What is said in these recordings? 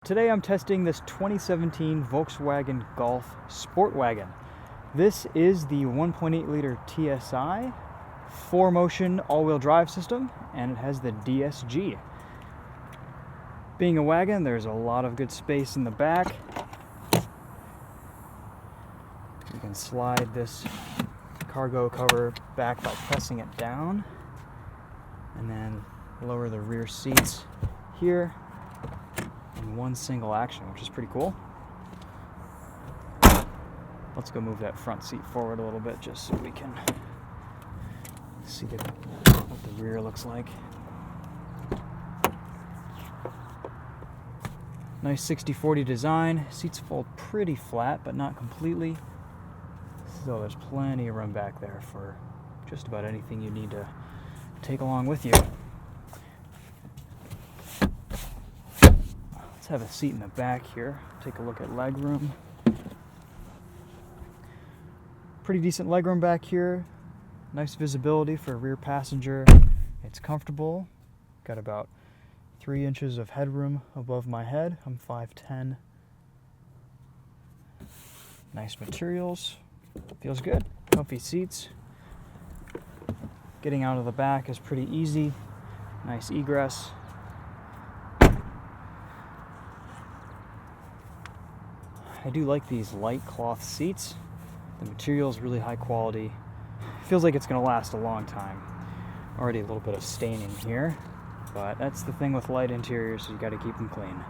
Today I'm testing this 2017 Volkswagen Golf SportWagen. This is the 1.8 liter TSI, 4MOTION all-wheel drive system, and it has the DSG. Being a wagon, there's a lot of good space in the back. You can slide this cargo cover back by pressing it down, and then lower the rear seats here in one single action, which is pretty cool. Let's go move that front seat forward a little bit just so we can see what the rear looks like. Nice 60/40 design. Seats fold pretty flat, but not completely. So there's plenty of room back there for just about anything you need to take along with you. Let's have a seat in the back here. Take a look at legroom. Pretty decent legroom back here. Nice visibility for a rear passenger. It's comfortable. Got about 3 inches of headroom above my head. I'm 5'10". Nice materials. Feels good. Comfy seats. Getting out of the back is pretty easy. Nice egress. I do like these light cloth seats. The material is really high quality. Feels like it's going to last a long time. Already a little bit of staining here, but that's the thing with light interiors, so you got to keep them clean.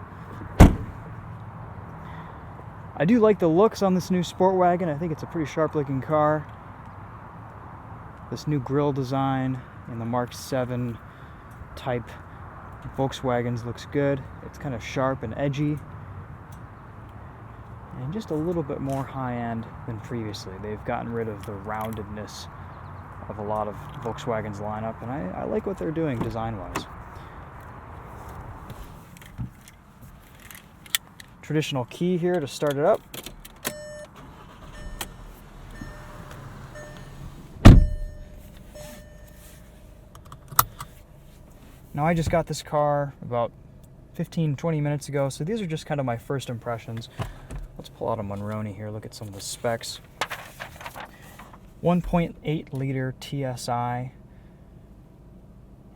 I do like the looks on this new SportWagen. I think it's a pretty sharp looking car. This new grille design in the Mark 7 type Volkswagens looks good. It's kind of sharp and edgy, and just a little bit more high-end than previously. They've gotten rid of the roundedness of a lot of Volkswagen's lineup, and I like what they're doing design-wise. Traditional key here to start it up. Now I just got this car about 15-20 minutes ago, so these are just kind of my first impressions. Let's pull out a Monroney here, look at some of the specs. 1.8 liter TSI,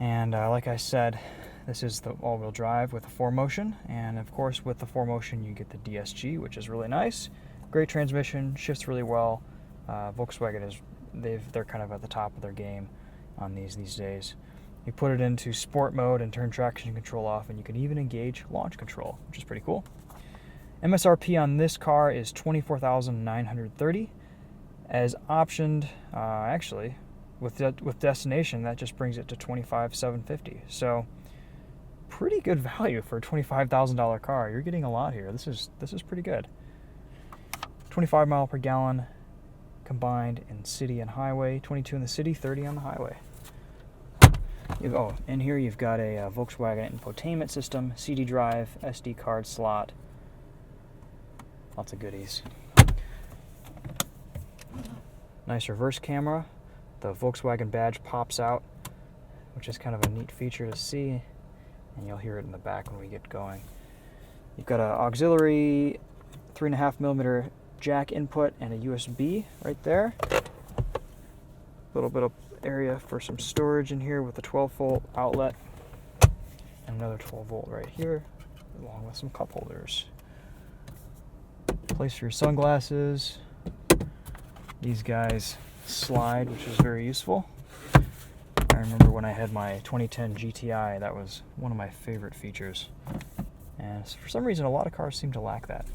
and like I said, this is the all-wheel drive with the 4MOTION, and of course with the 4MOTION you get the DSG, which is really nice. Great transmission, shifts really well. Volkswagen they're kind of at the top of their game on these days. You put it into sport mode and turn traction control off, and you can even engage launch control, which is pretty cool. MSRP on this car is $24,930. As optioned, actually, with destination, that just brings it to $25,750. So, pretty good value for a $25,000 car. You're getting a lot here. This is pretty good. 25 mile per gallon combined in city and highway. 22 in the city, 30 on the highway. In here you've got a Volkswagen infotainment system, CD drive, SD card slot. Lots of goodies. Nice reverse camera. The Volkswagen badge pops out, which is kind of a neat feature to see, and you'll hear it in the back when we get going. You've got an auxiliary 3.5mm jack input and a USB right there. A little bit of area for some storage in here with a 12-volt outlet, and another 12-volt right here, along with some cup holders. Place for your sunglasses. These guys slide, which is very useful. I remember when I had my 2010 GTI, that was one of my favorite features. And for some reason, a lot of cars seem to lack that.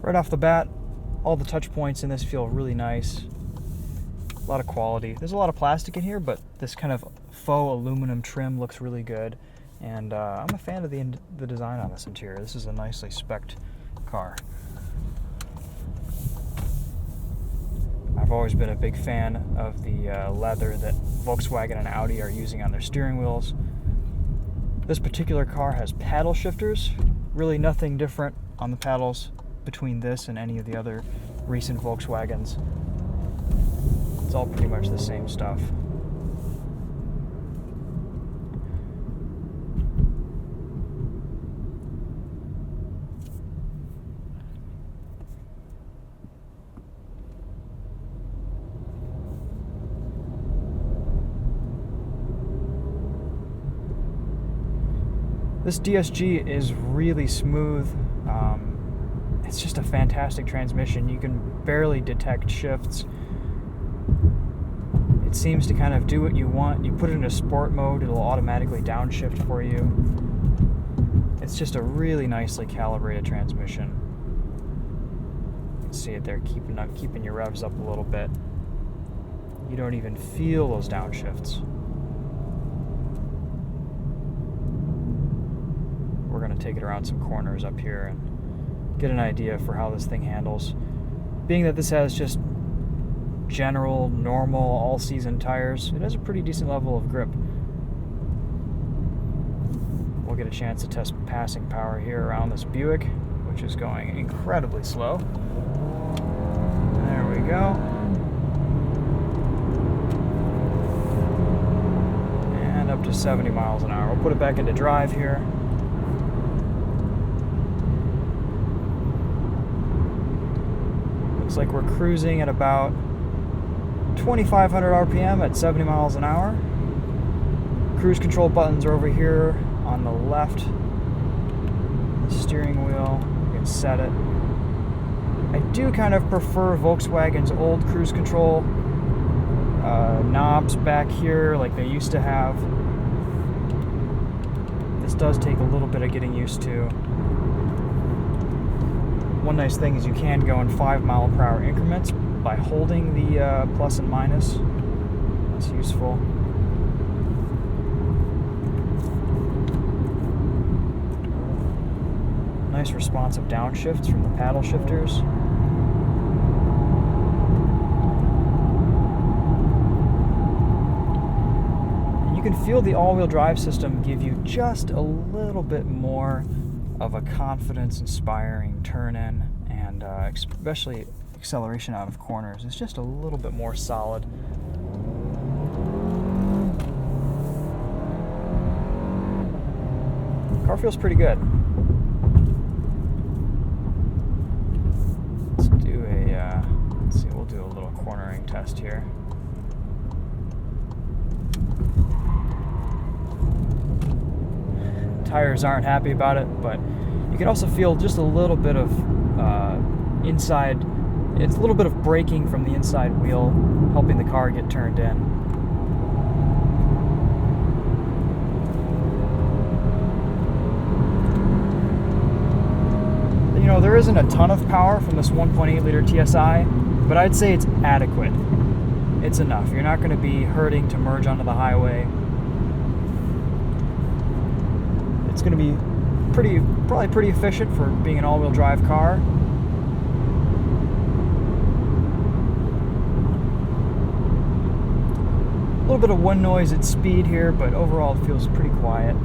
Right off the bat, all the touch points in this feel really nice. A lot of quality. There's a lot of plastic in here, but this kind of faux aluminum trim looks really good, and I'm a fan of the design on this interior. This is a nicely spec'd car. I've always been a big fan of the leather that Volkswagen and Audi are using on their steering wheels. This particular car has paddle shifters. Really nothing different on the paddles between this and any of the other recent Volkswagens. It's all pretty much the same stuff. This DSG is really smooth. It's just a fantastic transmission. You can barely detect shifts. It seems to kind of do what you want. You put it into sport mode, it'll automatically downshift for you. It's just a really nicely calibrated transmission. You can see it there, keeping your revs up a little bit. You don't even feel those downshifts. We're going to take it around some corners up here and get an idea for how this thing handles. Being that this has just general, normal, all-season tires, it has a pretty decent level of grip. We'll get a chance to test passing power here around this Buick, which is going incredibly slow. There we go. And up to 70 miles an hour. We'll put it back into drive here. Looks like we're cruising at about 2,500 RPM at 70 miles an hour. Cruise control buttons are over here on the left. Steering wheel, you can set it. I do kind of prefer Volkswagen's old cruise control knobs back here like they used to have. This does take a little bit of getting used to. One nice thing is you can go in 5-mile-per-hour increments by holding the plus and minus. That's useful. Nice responsive downshifts from the paddle shifters. And you can feel the all-wheel drive system give you just a little bit more of a confidence-inspiring turn-in, and especially acceleration out of corners. It's just a little bit more solid. Car feels pretty good. Let's see, we'll do a little cornering test here. Tires aren't happy about it, but you can also feel just a little bit of inside. It's a little bit of braking from the inside wheel, helping the car get turned in. You know, there isn't a ton of power from this 1.8 liter TSI, but I'd say it's adequate. It's enough. You're not going to be hurting to merge onto the highway. It's going to be probably pretty efficient for being an all-wheel drive car. A little bit of wind noise at speed here, but overall it feels pretty quiet.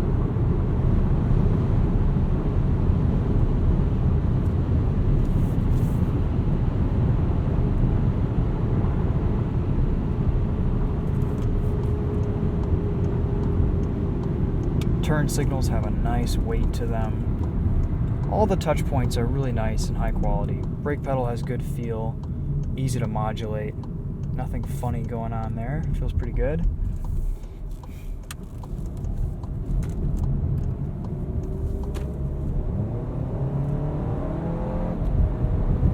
Turn signals have a nice weight to them. All the touch points are really nice and high quality. Brake pedal has good feel, easy to modulate. Nothing funny going on there. Feels pretty good.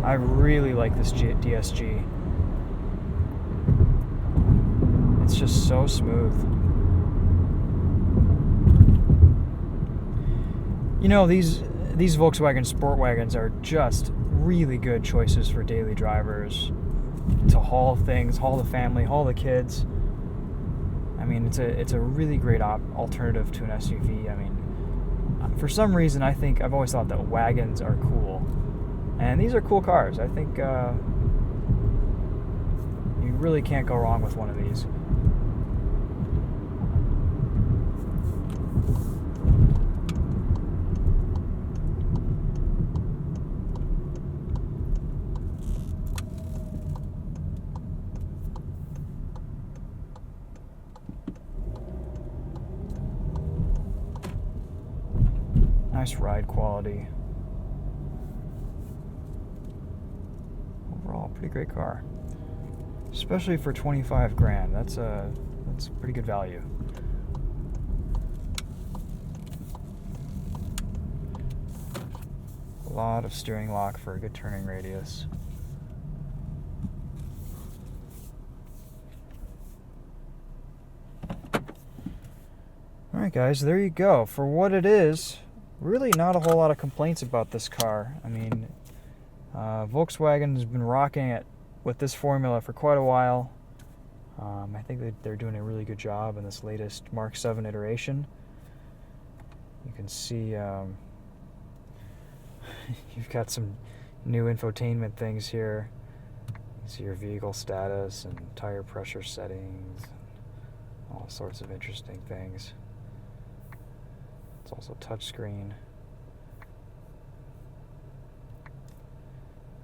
I really like this DSG. It's just so smooth. You know, these Volkswagen SportWagons are just really good choices for daily drivers to haul things, haul the family, haul the kids. I mean, it's a really great alternative to an SUV. I mean, for some reason, I've always thought that wagons are cool, and these are cool cars. I think you really can't go wrong with one of these. Nice ride quality. Overall, pretty great car. Especially for 25 grand. That's a pretty good value. A lot of steering lock for a good turning radius. Alright guys, there you go. For what it is, really not a whole lot of complaints about this car. I mean, Volkswagen has been rocking it with this formula for quite a while. I think that they're doing a really good job in this latest Mark 7 iteration. You can see you've got some new infotainment things here. You can see your vehicle status and tire pressure settings, all sorts of interesting things. It's also touchscreen.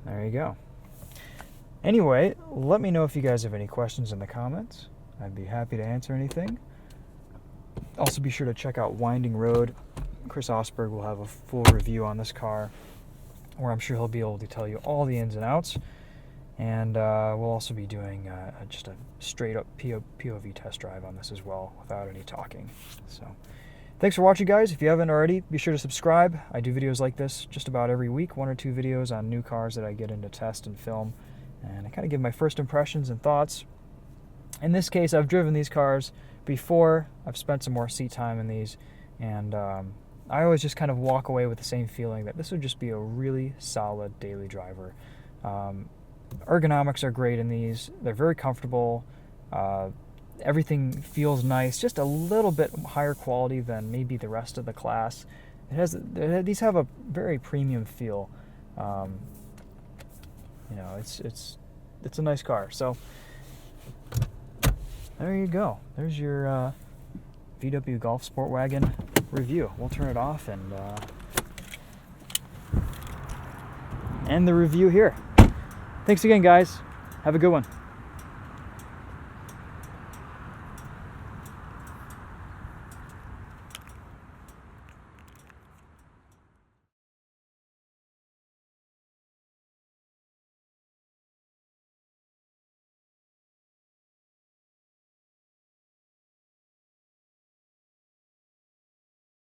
There you go. Anyway, let me know if you guys have any questions in the comments. I'd be happy to answer anything. Also be sure to check out Winding Road. Chris Osberg will have a full review on this car, where I'm sure he'll be able to tell you all the ins and outs. And we'll also be doing just a straight up POV test drive on this as well, without any talking. So thanks for watching, guys. If you haven't already, be sure to subscribe. I do videos like this just about every week, 1 or 2 videos on new cars that I get into test and film. And I kind of give my first impressions and thoughts. In this case, I've driven these cars before. I've spent some more seat time in these. And I always just kind of walk away with the same feeling that this would just be a really solid daily driver. Ergonomics are great in these. They're very comfortable. Everything feels nice, just a little bit higher quality than maybe the rest of the class. These have a very premium feel. You know, it's a nice car. So there you go. There's your VW Golf SportWagen review. We'll turn it off and end the review here. Thanks again, guys. Have a good one.